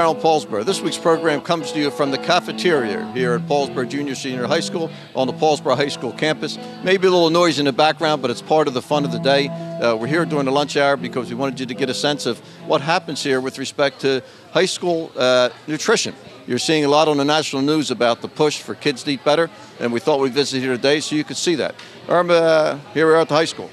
around Paulsboro. This week's program comes to you from the cafeteria here at Paulsboro Junior Senior High School on the Paulsboro High School campus. Maybe a little noise in the background, but it's part of the fun of the day. We're here during the lunch hour because we wanted you to get a sense of what happens here with respect to high school nutrition. You're seeing a lot on the national news about the push for kids to eat better, and we thought we'd visit here today so you could see that. Irma, here we are at the high school.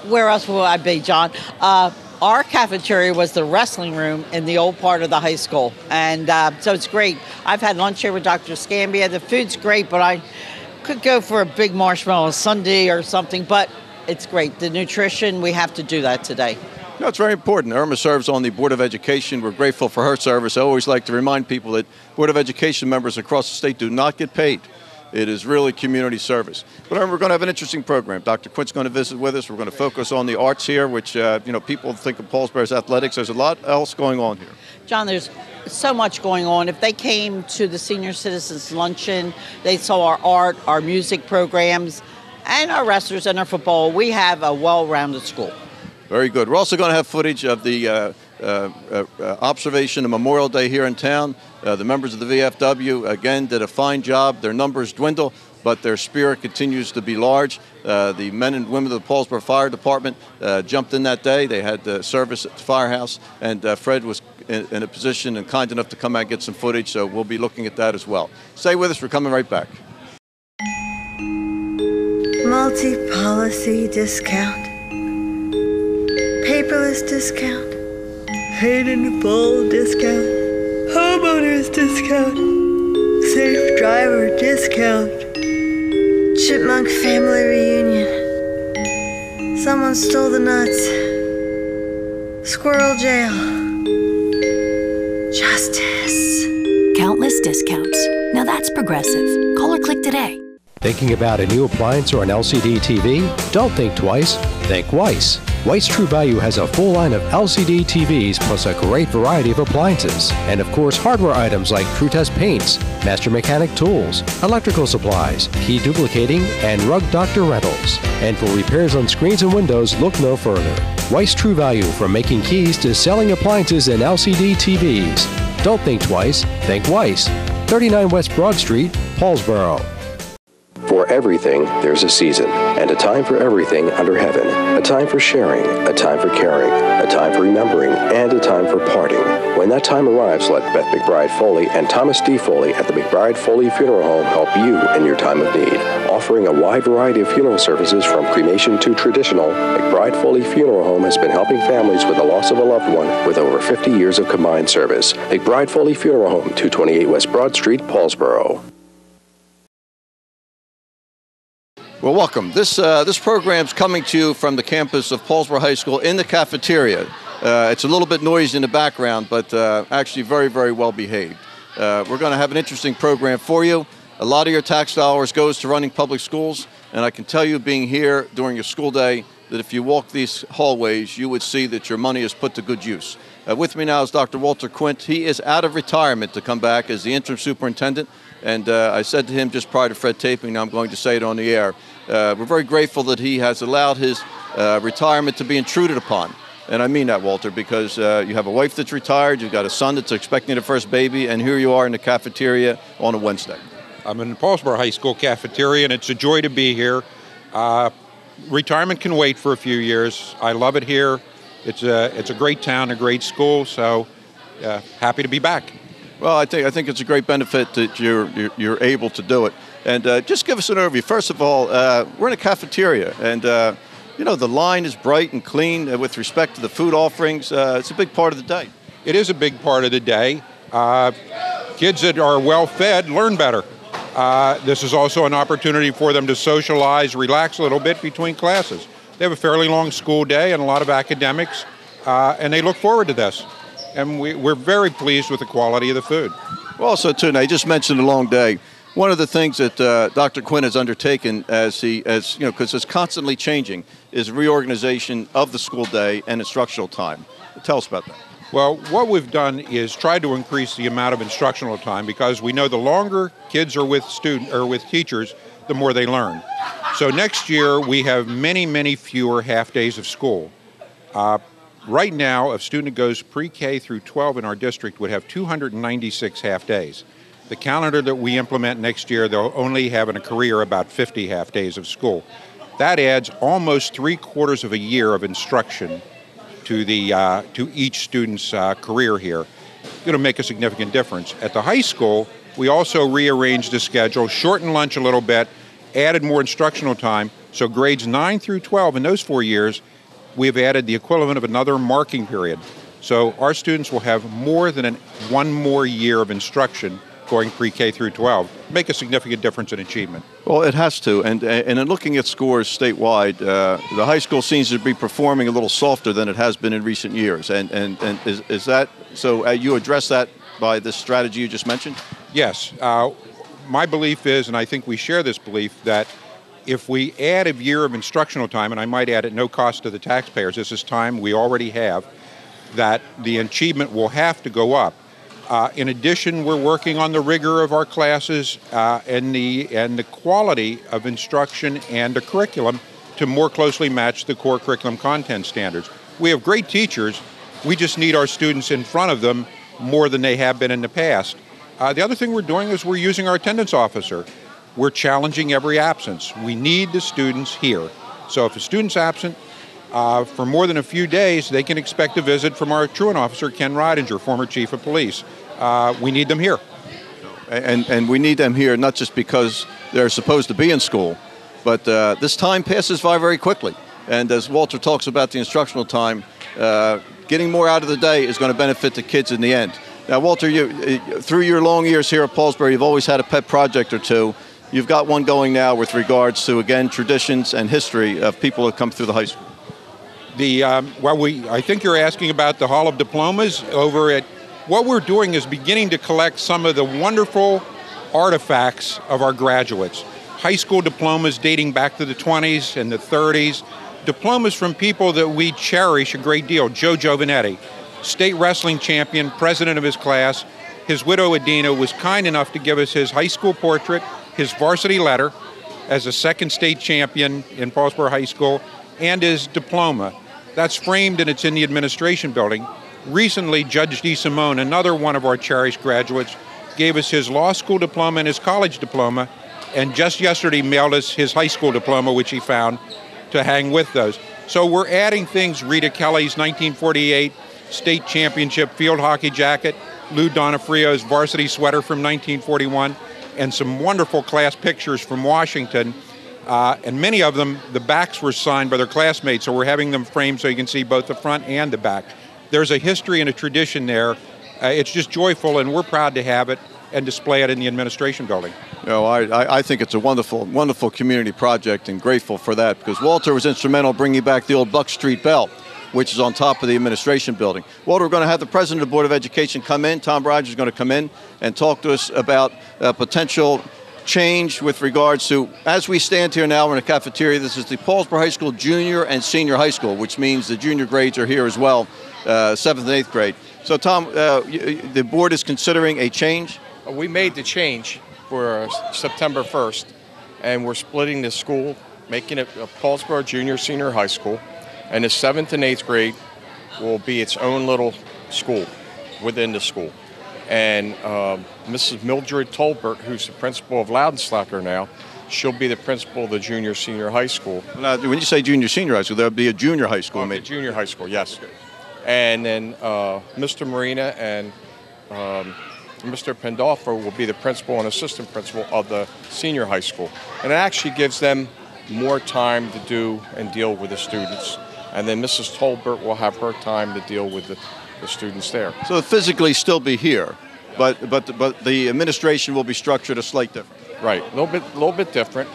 Where else will I be, John? Our cafeteria was the wrestling room in the old part of the high school, and so it's great. I've had lunch here with Dr. Scambia. The food's great, but I could go for a big marshmallow sundae or something, but it's great. The nutrition, we have to do that today. No, it's very important. Irma serves on the Board of Education. We're grateful for her service. I always like to remind people that Board of Education members across the state do not get paid. It is really community service. But we're going to have an interesting program. Dr. Quint's going to visit with us. We're going to focus on the arts here, which, people think of Paulsboro as athletics. There's a lot else going on here. John, there's so much going on. If they came to the Senior Citizens Luncheon, they saw our art, our music programs, and our wrestlers and our football. We have a well-rounded school. Very good. We're also going to have footage of the observation of Memorial Day here in town. The members of the VFW, again, did a fine job. Their numbers dwindle, but their spirit continues to be large. The men and women of the Paulsboro Fire Department jumped in that day. They had service at the firehouse, and Fred was in a position and kind enough to come out and get some footage, so we'll be looking at that as well. Stay with us. We're coming right back. Multi-policy discount. Paperless discount. Paid in full discount. Homeowners discount. Safe driver discount. Chipmunk family reunion. Someone stole the nuts. Squirrel jail. Justice. Countless discounts. Now that's progressive. Call or click today. Thinking about a new appliance or an LCD TV? Don't think twice. Think Weiss. Weiss True Value has a full line of LCD TVs plus a great variety of appliances. And of course, hardware items like True Test paints, Master Mechanic tools, electrical supplies, key duplicating, and Rug Doctor rentals. And for repairs on screens and windows, look no further. Weiss True Value, from making keys to selling appliances and LCD TVs. Don't think twice. Think Weiss. 39 West Broad Street, Paulsboro. For everything, there's a season, and a time for everything under heaven. A time for sharing, a time for caring, a time for remembering, and a time for parting. When that time arrives, let Beth McBride Foley and Thomas D. Foley at the McBride Foley Funeral Home help you in your time of need. Offering a wide variety of funeral services from cremation to traditional, McBride Foley Funeral Home has been helping families with the loss of a loved one with over 50 years of combined service. McBride Foley Funeral Home, 228 West Broad Street, Paulsboro. Well, welcome. This program's coming to you from the campus of Paulsboro High School in the cafeteria. It's a little bit noisy in the background, but actually very, very well behaved. We're going to have an interesting program for you. A lot of your tax dollars goes to running public schools, and I can tell you, being here during your school day, that if you walk these hallways, you would see that your money is put to good use. With me now is Dr. Walter Quint. He is out of retirement to come back as the interim superintendent, and I said to him just prior to Fred taping, now I'm going to say it on the air, we're very grateful that he has allowed his retirement to be intruded upon. And I mean that, Walter, because you have a wife that's retired, you've got a son that's expecting the first baby, and here you are in the cafeteria on a Wednesday. I'm in the Paulsboro High School cafeteria, and it's a joy to be here. Retirement can wait for a few years. I love it here. It's a great town, a great school, so happy to be back. Well, I think it's a great benefit that you're able to do it. And just give us an overview. First of all, we're in a cafeteria, and the line is bright and clean with respect to the food offerings. It's a big part of the day. It is a big part of the day. Kids that are well fed learn better. This is also an opportunity for them to socialize, relax a little bit between classes. They have a fairly long school day and a lot of academics, and they look forward to this. And we're very pleased with the quality of the food. Well, also, too, now you just mentioned a long day. One of the things that Dr. Quint has undertaken, because it's constantly changing, is reorganization of the school day and instructional time. Tell us about that. Well, what we've done is try to increase the amount of instructional time, because we know the longer kids are with teachers, the more they learn. So next year we have many, many fewer half days of school. Right now, a student who goes pre-K through 12 in our district would have 296 half-days. The calendar that we implement next year, they'll only have in a career about 50 half-days of school. That adds almost 3/4 of a year of instruction to each student's career here. It'll make a significant difference. At the high school, we also rearranged the schedule, shortened lunch a little bit, added more instructional time. So grades 9 through 12 in those 4 years, we've added the equivalent of another marking period. So our students will have more than one more year of instruction going pre-K through 12, make a significant difference in achievement. Well, it has to, and in looking at scores statewide, the high school seems to be performing a little softer than it has been in recent years. And is that so? You address that by this strategy you just mentioned? Yes, my belief is, and I think we share this belief, that if we add a year of instructional time, and I might add at no cost to the taxpayers, this is time we already have, that the achievement will have to go up. In addition, we're working on the rigor of our classes and the quality of instruction and the curriculum to more closely match the core curriculum content standards. We have great teachers. We just need our students in front of them more than they have been in the past. The other thing we're doing is we're using our attendance officer. We're challenging every absence. We need the students here. So if a student's absent for more than a few days, they can expect a visit from our truant officer, Ken Ridinger, former chief of police. We need them here. And we need them here not just because they're supposed to be in school, but this time passes by very quickly. And as Walter talks about the instructional time, getting more out of the day is going to benefit the kids in the end. Now, Walter, through your long years here at Paulsboro, you've always had a pet project or two. You've got one going now with regards to, again, traditions and history of people who come through the high school. I think you're asking about the Hall of Diplomas over at. What we're doing is beginning to collect some of the wonderful artifacts of our graduates. High school diplomas dating back to the 20s and the 30s. Diplomas from people that we cherish a great deal. Joe Giovanetti, state wrestling champion, president of his class. His widow, Adina, was kind enough to give us his high school portrait, his varsity letter as a second state champion in Paulsboro High School, and his diploma. That's framed and it's in the administration building. Recently, Judge DeSimone, another one of our cherished graduates, gave us his law school diploma and his college diploma, and just yesterday mailed us his high school diploma, which he found, to hang with those. So we're adding things, Rita Kelly's 1948 state championship field hockey jacket, Lou Donofrio's varsity sweater from 1941, and some wonderful class pictures from Washington. And many of them, the backs were signed by their classmates, so we're having them framed so you can see both the front and the back. There's a history and a tradition there. It's just joyful, and we're proud to have it and display it in the administration building. I think it's a wonderful, wonderful community project, and grateful for that, because Walter was instrumental in bringing back the old Buck Street Bell, which is on top of the administration building. Walter, we're going to have the president of the Board of Education come in. Tom Rogers is going to come in and talk to us about potential change with regards to, as we stand here now in the cafeteria, this is the Paulsboro High School Junior and Senior High School, which means the junior grades are here as well, 7th and 8th grade. So, Tom, the board is considering a change? We made the change for September 1st, and we're splitting the school, making it a Paulsboro Junior Senior High School, and the 7th and 8th grade will be its own little school within the school. And Mrs. Mildred Tolbert, who's the principal of Loudenslacker now, she'll be the principal of the Junior Senior High School. Now, when you say Junior Senior High School, there'll be a junior high school, maybe? Junior high school, yes. And then Mr. Marina and Mr. Pandolfo will be the principal and assistant principal of the senior high school. And it actually gives them more time to do and deal with the students. And then Mrs. Tolbert will have her time to deal with the students there. So they'll physically still be here, but the administration will be structured a slight different. Right, a little bit different.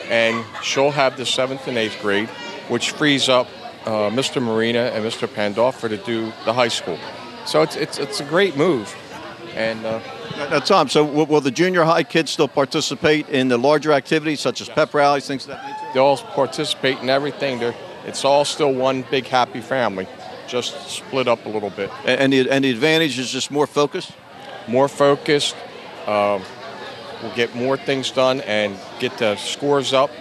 And she'll have the 7th and 8th grade, which frees up Mr. Marina and Mr. Pandolfo to do the high school. So it's a great move. And now, Tom, so will the junior high kids still participate in the larger activities such as pep rallies, things of that nature? They all participate in everything. It's all still one big happy family, just split up a little bit. And the advantage is just more focused? More focused. We'll get more things done and get the scores up.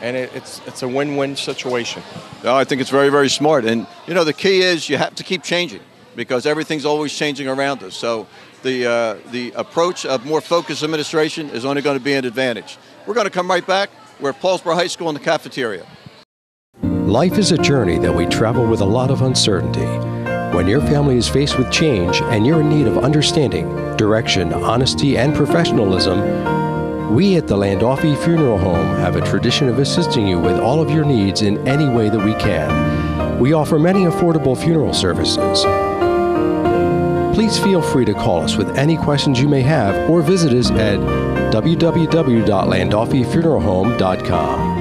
and it's a win-win situation. No, I think it's very, very smart. And, you know, the key is you have to keep changing because everything's always changing around us. So the approach of more focused administration is only going to be an advantage. We're going to come right back. We're at Paulsboro High School in the cafeteria. Life is a journey that we travel with a lot of uncertainty. When your family is faced with change and you're in need of understanding, direction, honesty, and professionalism, we at the Landolfi Funeral Home have a tradition of assisting you with all of your needs in any way that we can. We offer many affordable funeral services. Please feel free to call us with any questions you may have or visit us at www.landolfifuneralhome.com.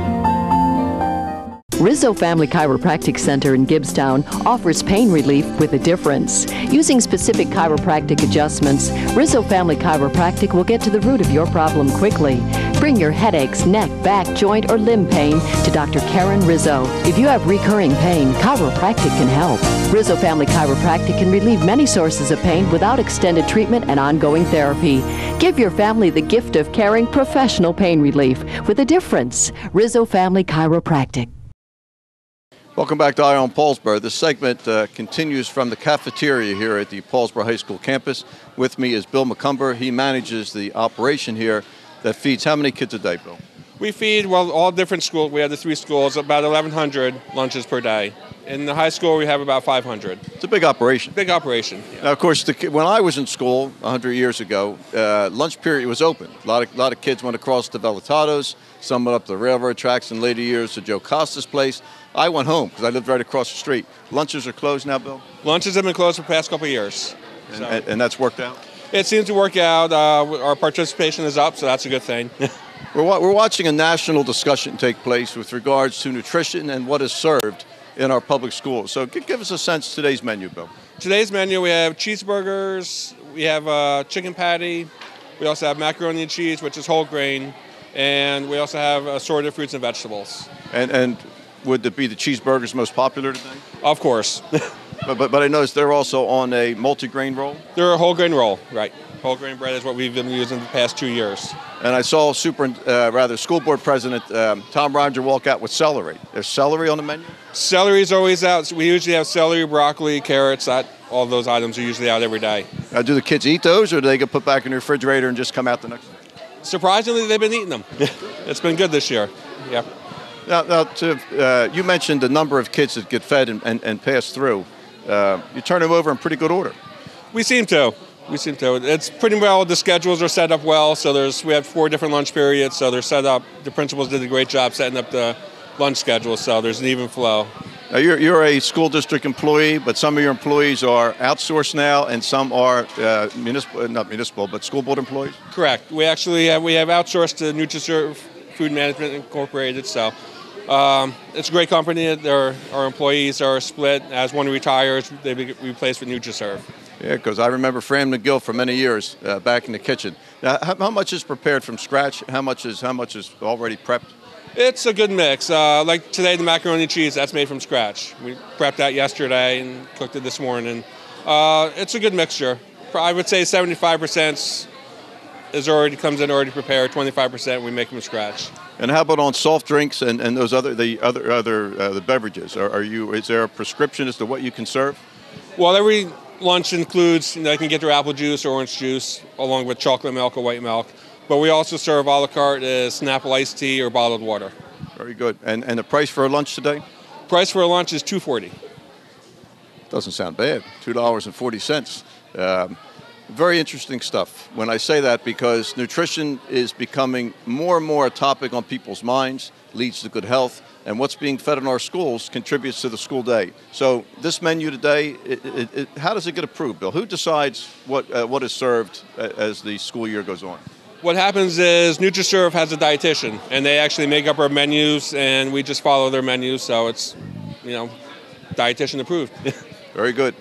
Rizzo Family Chiropractic Center in Gibbstown offers pain relief with a difference. Using specific chiropractic adjustments, Rizzo Family Chiropractic will get to the root of your problem quickly. Bring your headaches, neck, back, joint, or limb pain to Dr. Karen Rizzo. If you have recurring pain, chiropractic can help. Rizzo Family Chiropractic can relieve many sources of pain without extended treatment and ongoing therapy. Give your family the gift of caring professional pain relief with a difference. Rizzo Family Chiropractic. Welcome back to Eye on Paulsboro. This segment continues from the cafeteria here at the Paulsboro High School campus. With me is Bill McCumber. He manages the operation here that feeds how many kids a day, Bill? We feed, well, all different schools. We have the 3 schools, about 1,100 lunches per day. In the high school, we have about 500. It's a big operation. Big operation. Yeah. Now, of course, when I was in school 100 years ago, lunch period was open. A lot of kids went across to Velatados, some went up the railroad tracks in later years to Joe Costa's place. I went home because I lived right across the street. Lunches are closed now, Bill? Lunches have been closed for the past couple of years. And that's worked out? It seems to work out. Our participation is up, so that's a good thing. We're watching a national discussion take place with regards to nutrition and what is served in our public schools. So give us a sense of today's menu, Bill. Today's menu, we have cheeseburgers, we have chicken patty, we also have macaroni and cheese, which is whole grain, and we also have assorted fruits and vegetables. And would it be the cheeseburgers most popular today? Of course. but I noticed they're also on a multi-grain roll? They're a whole grain roll, right. Whole grain bread is what we've been using the past 2 years. And I saw school board president Tom Roger walk out with celery. There's celery on the menu? Celery is always out. We usually have celery, broccoli, carrots. All those items are usually out every day. Do the kids eat those, or do they get put back in the refrigerator and just come out the next day? Surprisingly, they've been eating them. It's been good this year. Yeah. Now you mentioned the number of kids that get fed and pass through. You turn them over in pretty good order. We seem to. It's pretty well, the schedules are set up well, so we have 4 different lunch periods, so they're set up. The principals did a great job setting up the lunch schedule, so there's an even flow. Now you're a school district employee, but some of your employees are outsourced now, and some are not municipal, but school board employees? Correct. We actually have outsourced to NutriServe Food Management Incorporated, so it's a great company. Our employees are split. As one retires, they be replaced with NutriServe. Yeah, because I remember Fran McGill for many years back in the kitchen. Now, how much is prepared from scratch? How much is already prepped? It's a good mix. Like today, the macaroni and cheese, that's made from scratch. We prepped that yesterday and cooked it this morning. It's a good mixture. I would say 75% comes in already prepared. 25% we make from scratch. And how about on soft drinks and those other beverages? Is there a prescription as to what you can serve? Well, every lunch includes, they can get their apple juice or orange juice along with chocolate milk or white milk. But we also serve a la carte as Snapple iced tea or bottled water. Very good. And the price for a lunch today? Price for a lunch is $2.40. Doesn't sound bad. $2.40. Very interesting stuff. When I say that, because nutrition is becoming more and more a topic on people's minds, leads to good health, and what's being fed in our schools contributes to the school day. So this menu today, how does it get approved, Bill? Who decides what is served as the school year goes on? What happens is NutriServe has a dietitian, and they actually make up our menus, and we just follow their menus, so it's, dietitian approved. Very good.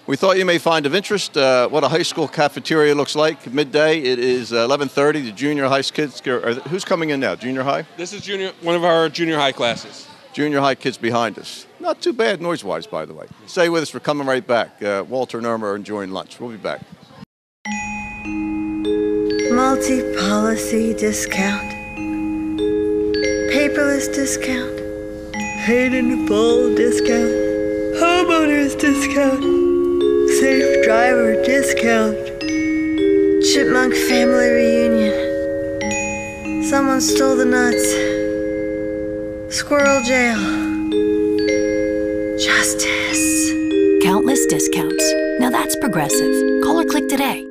We thought you may find of interest what a high school cafeteria looks like. Midday, it is 11:30. The junior high kids, who's coming in now? Junior high? This is one of our junior high classes. Junior high kids behind us. Not too bad noise-wise, by the way. Stay with us. We're coming right back. Walter and Irma are enjoying lunch. We'll be back. Multi-policy discount. Pay paperless discount, paid in full discount, homeowners discount, safe driver discount, chipmunk family reunion, someone stole the nuts, squirrel jail, justice. Countless discounts. Now that's progressive. Call or click today.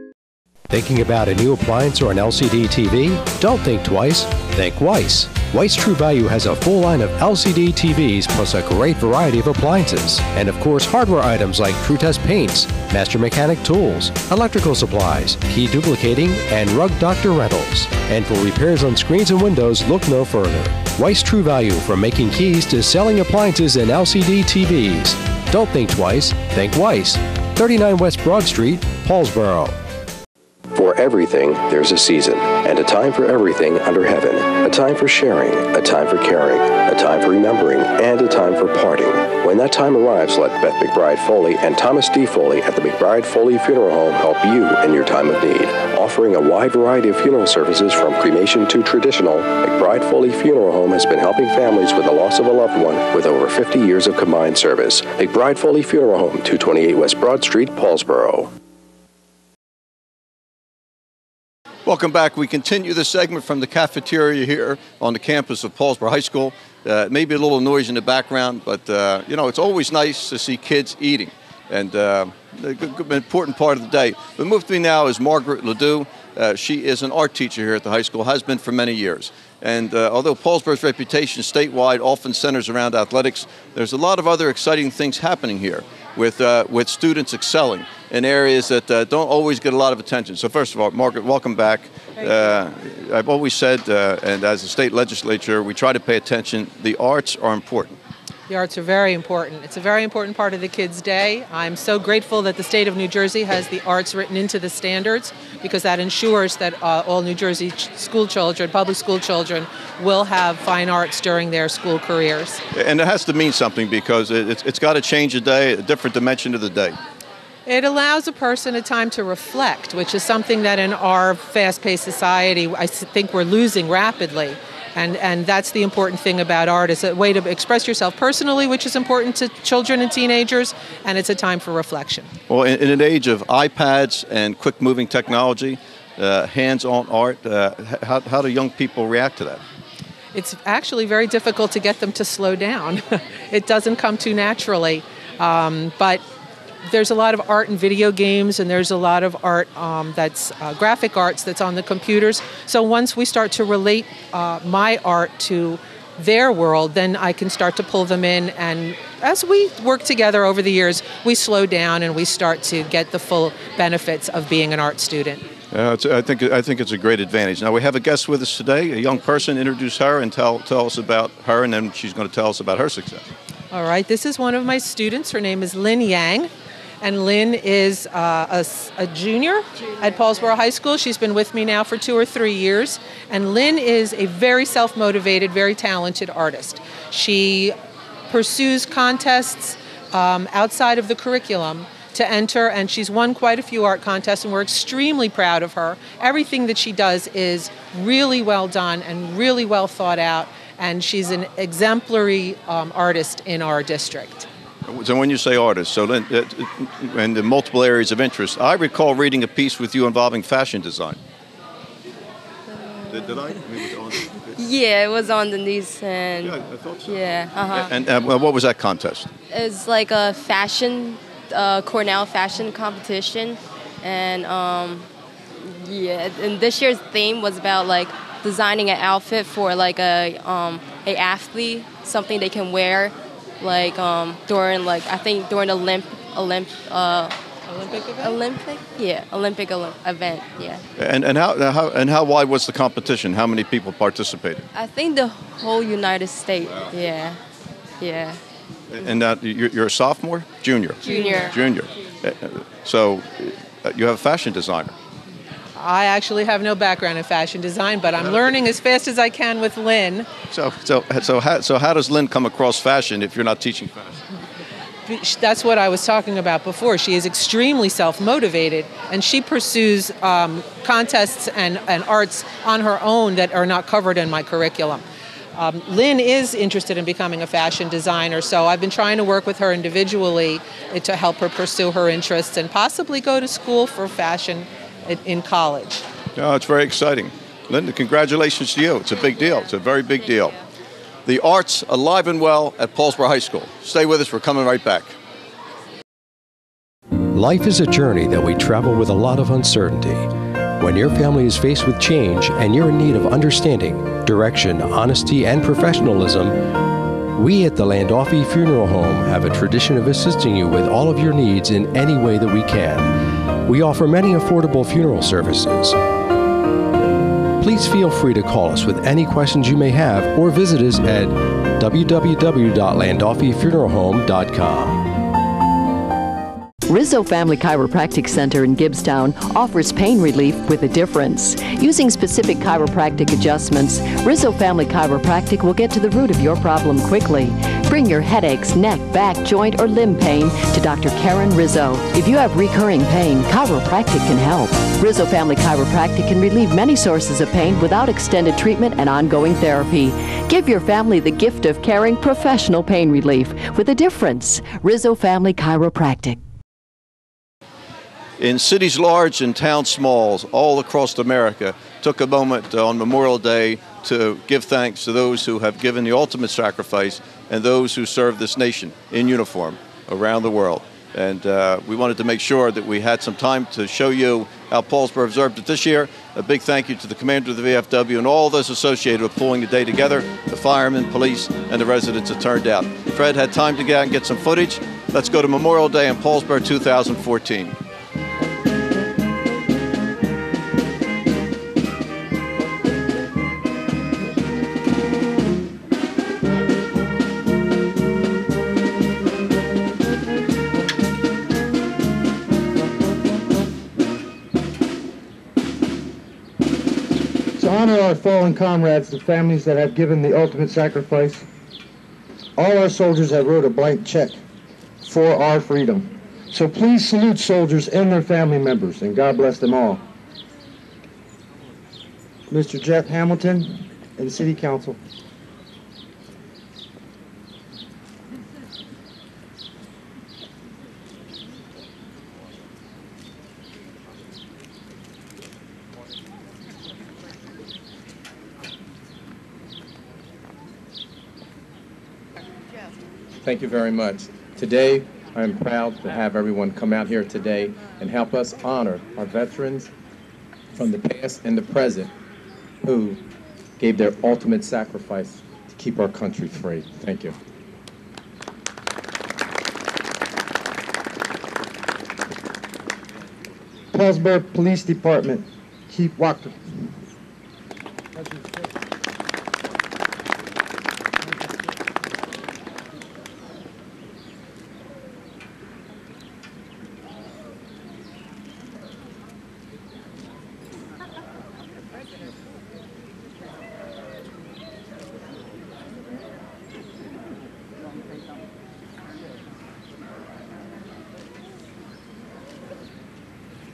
Thinking about a new appliance or an LCD TV? Don't think twice. Think Weiss. Weiss True Value has a full line of LCD TVs plus a great variety of appliances. And of course, hardware items like TrueTest paints, Master Mechanic tools, electrical supplies, key duplicating, and Rug Doctor rentals. And for repairs on screens and windows, look no further. Weiss True Value, from making keys to selling appliances and LCD TVs. Don't think twice. Think Weiss. 39 West Broad Street, Paulsboro. For everything, there's a season, and a time for everything under heaven. A time for sharing, a time for caring, a time for remembering, and a time for parting. When that time arrives, let Beth McBride Foley and Thomas D. Foley at the McBride Foley Funeral Home help you in your time of need. Offering a wide variety of funeral services from cremation to traditional, McBride Foley Funeral Home has been helping families with the loss of a loved one with over 50 years of combined service. McBride Foley Funeral Home, 228 West Broad Street, Paulsboro. Welcome back. We continue the segment from the cafeteria here on the campus of Paulsboro High School. Maybe a little noise in the background, but you know, it's always nice to see kids eating, and an important part of the day. But move to me now is Margaret Ledoux. She is an art teacher here at the high school, has been for many years. And although Paulsboro's reputation statewide often centers around athletics, there's a lot of other exciting things happening here with students excelling in areas that don't always get a lot of attention. So first of all, Margaret, welcome back. I've always said, and as a state legislature, we try to pay attention. The arts are important. The arts are very important. It's a very important part of the kids' day. I'm so grateful that the state of New Jersey has the arts written into the standards, because that ensures that all New Jersey school children, public school children, will have fine arts during their school careers. And it has to mean something, because it's got to change a day, a different dimension of the day. It allows a person a time to reflect, which is something that in our fast-paced society I think we're losing rapidly. And that's the important thing about art. It's a way to express yourself personally, which is important to children and teenagers, and it's a time for reflection. Well, in an age of iPads and quick-moving technology, hands-on art, how do young people react to that? It's actually very difficult to get them to slow down. It doesn't come too naturally, but there's a lot of art in video games, and there's a lot of art that's graphic arts that's on the computers. So once we start to relate my art to their world, then I can start to pull them in. And as we work together over the years, we slow down and we start to get the full benefits of being an art student. I think it's a great advantage. Now we have a guest with us today, a young person. Introduce her and tell us about her, and then she's going to tell us about her success. All right, this is one of my students. Her name is Lynn Yang. And Lynn is a junior at Paulsboro High School. She's been with me now for 2 or 3 years. And Lynn is a very self-motivated, very talented artist. She pursues contests outside of the curriculum to enter, and she's won quite a few art contests, and we're extremely proud of her. Everything that she does is really well done and really well thought out, and she's an exemplary artist in our district. So when you say artist, so then, and the multiple areas of interest, I recall reading a piece with you involving fashion design. Did I? Yeah, it was on the news. And yeah, I thought so. Yeah. Uh-huh. And what was that contest? It was like a fashion, Cornell fashion competition. And yeah, and this year's theme was about like designing an outfit for like a athlete, something they can wear. Like during during Olympic event. Event, yeah. And how wide was the competition? How many people participated? I think the whole United States. Wow. Yeah. And you're a sophomore, junior. Junior. So you have a fashion designer. I actually have no background in fashion design, but I'm learning as fast as I can with Lynn. So how does Lynn come across fashion if you're not teaching fashion? That's what I was talking about before. She is extremely self-motivated, and she pursues contests and arts on her own that are not covered in my curriculum. Lynn is interested in becoming a fashion designer, so I've been trying to work with her individually to help her pursue her interests and possibly go to school for fashion in college. Oh, it's very exciting. Linda, congratulations to you. It's a big deal. It's a very big deal. The arts alive and well at Paulsboro High School. Stay with us. We're coming right back. Life is a journey that we travel with a lot of uncertainty. When your family is faced with change and you're in need of understanding, direction, honesty, and professionalism, we at the Landolfi Funeral Home have a tradition of assisting you with all of your needs in any way that we can. We offer many affordable funeral services. Please feel free to call us with any questions you may have or visit us at www.landolfifuneralhome.com. Rizzo Family Chiropractic Center in Gibbstown offers pain relief with a difference. Using specific chiropractic adjustments, Rizzo Family Chiropractic will get to the root of your problem quickly. Bring your headaches, neck, back, joint, or limb pain to Dr. Karen Rizzo. If you have recurring pain, chiropractic can help. Rizzo Family Chiropractic can relieve many sources of pain without extended treatment and ongoing therapy. Give your family the gift of caring professional pain relief with a difference. Rizzo Family Chiropractic. In cities large and towns small, all across America, took a moment on Memorial Day to give thanks to those who have given the ultimate sacrifice and those who serve this nation in uniform around the world. And we wanted to make sure that we had some time to show you how Paulsboro observed it this year. A big thank you to the commander of the VFW and all those associated with pulling the day together, the firemen, police, and the residents that turned out. Fred had time to get out and get some footage. Let's go to Memorial Day in Paulsboro 2014. To honor our fallen comrades, the families that have given the ultimate sacrifice, all our soldiers have wrote a blank check for our freedom. So please salute soldiers and their family members, and God bless them all. Mr. Jeff Hamilton and City Council. Thank you very much. Today, I am proud to have everyone come out here today and help us honor our veterans from the past and the present who gave their ultimate sacrifice to keep our country free. Thank you. Paulsboro Police Department, Chief Wachter.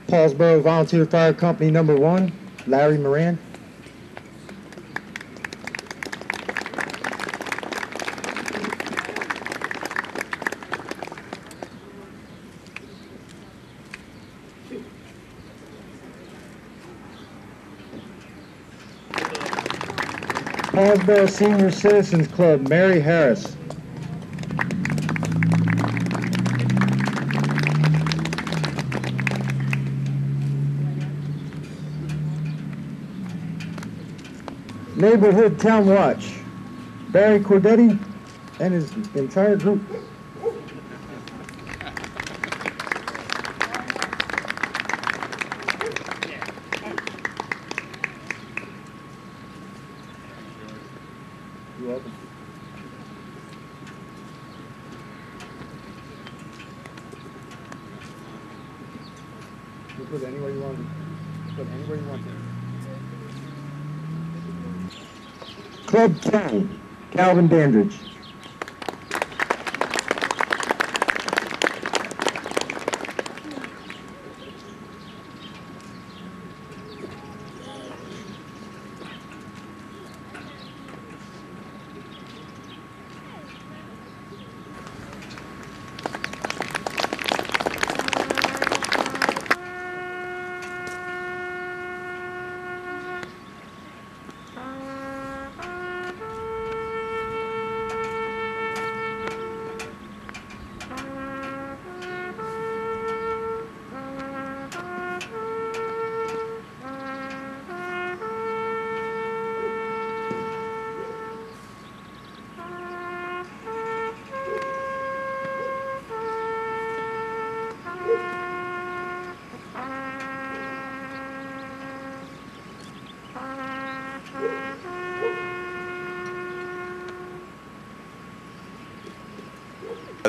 Paulsboro Volunteer Fire Company number 1, Larry Moran. Paulsboro Senior Citizens Club, Mary Harris. Neighborhood Town Watch, Barry Cordetti and his entire group. You're welcome. You put it anywhere you want to. Put it anywhere you want to. Club 10, Calvin Dandridge.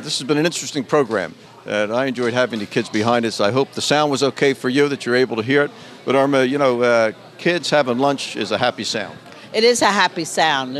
This has been an interesting program, and I enjoyed having the kids behind us. I hope the sound was okay for you, that you're able to hear it. But Irma, you know, kids having lunch is a happy sound. It is a happy sound.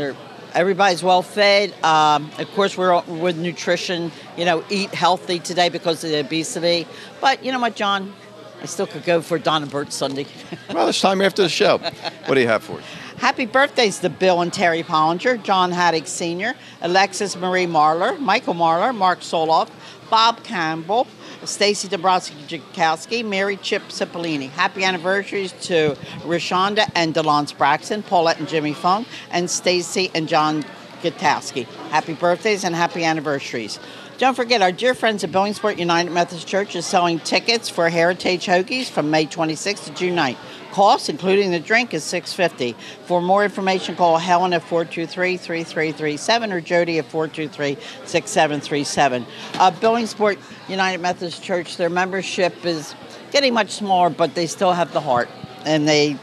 Everybody's well fed. Of course, we're with nutrition, you know, eat healthy today because of the obesity. But you know what, John? I still could go for Donna Burt Sunday. Well, it's time after the show. What do you have for us? Happy birthdays to Bill and Terry Pollinger, John Haddock Sr., Alexis Marie Marlar, Michael Marlar, Mark Soloff, Bob Campbell, Stacy Dabrowski-Jakowski, Mary Chip Cipollini. Happy anniversaries to Rashonda and Delance Braxton, Paulette and Jimmy Fung, and Stacy and John Gutowski. Happy birthdays and happy anniversaries. Don't forget, our dear friends at Billingsport United Methodist Church is selling tickets for Heritage Hoagies from May 26th to June 9th. Cost, including the drink, is $6.50. For more information, call Helen at 423-3337 or Jody at 423-6737. Billingsport United Methodist Church, their membership is getting much smaller, but they still have the heart, and they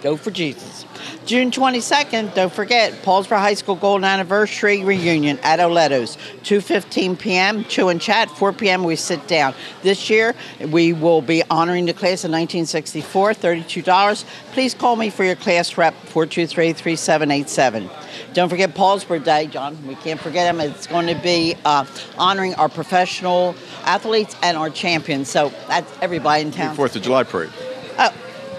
go for Jesus. June 22nd, don't forget, Paulsboro High School Golden Anniversary Reunion at Oletto's. 2:15 p.m., chew and chat. 4 p.m., we sit down. This year, we will be honoring the class of 1964, $32. Please call me for your class rep, 423-3787. Don't forget Paulsboro Day, John. We can't forget them. It's going to be honoring our professional athletes and our champions. So that's everybody in town. 4th of July parade. Oh,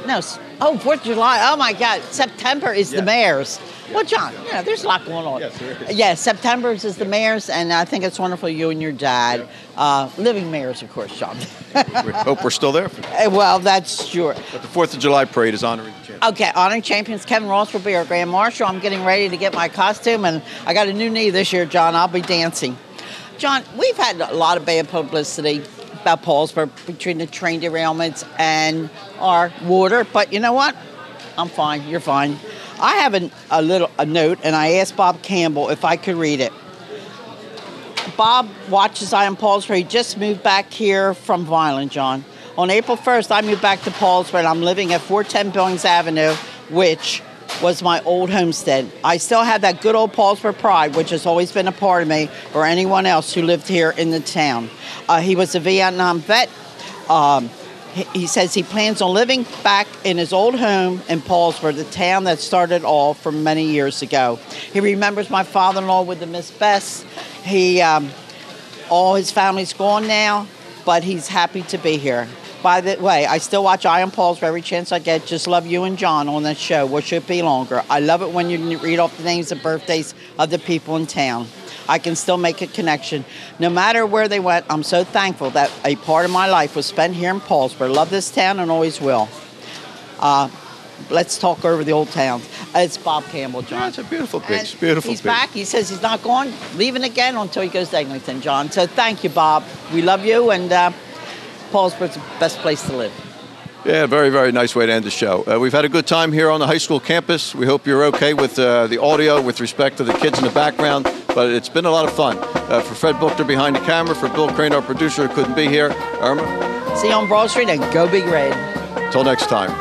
no. Oh, 4th of July. Oh, my God. September is the mayor's. Well, John, yeah, there's a lot going on. Yes, there is. Yeah, September is the mayor's, and I think it's wonderful you and your dad, living mayors, of course, John. We hope we're still there for that. Well, that's sure. But the 4th of July parade is honoring the champions. Okay, honoring champions. Kevin Ross will be our Grand Marshal. I'm getting ready to get my costume, and I got a new knee this year, John. I'll be dancing. John, we've had a lot of bad publicity about Paulsboro between the train derailments and our water, but you know what? I'm fine. You're fine. I have a note, and I asked Bob Campbell if I could read it. Bob watches I Am Paulsboro. He just moved back here from Violent, John. On April 1st, I moved back to Paulsboro, and I'm living at 410 Billings Avenue, which was my old homestead. I still have that good old Paulsboro pride, which has always been a part of me, or anyone else who lived here in the town. He was a Vietnam vet. He says he plans on living back in his old home in Paulsboro, the town that started all from many years ago. He remembers my father-in-law with the Miss Bess. All his family's gone now, but he's happy to be here. By the way, I still watch I Am Paulsboro every chance I get. Just love you and John on that show. What should be longer? I love it when you read off the names and birthdays of the people in town. I can still make a connection. No matter where they went, I'm so thankful that a part of my life was spent here in Paulsboro. Love this town and always will. Let's talk over the old town. It's Bob Campbell, John. Yeah, it's a beautiful piece. And Beautiful he's piece. back. He says he's not going, leaving again until he goes to Eglinton, John. So thank you, Bob. We love you, and Paulsboro's the best place to live. Yeah, very, very nice way to end the show. We've had a good time here on the high school campus. We hope you're okay with the audio with respect to the kids in the background, but it's been a lot of fun. For Fred Buchter behind the camera, for Bill Crane, our producer, who couldn't be here, Irma. See you on Broad Street and go Big Red. Until next time.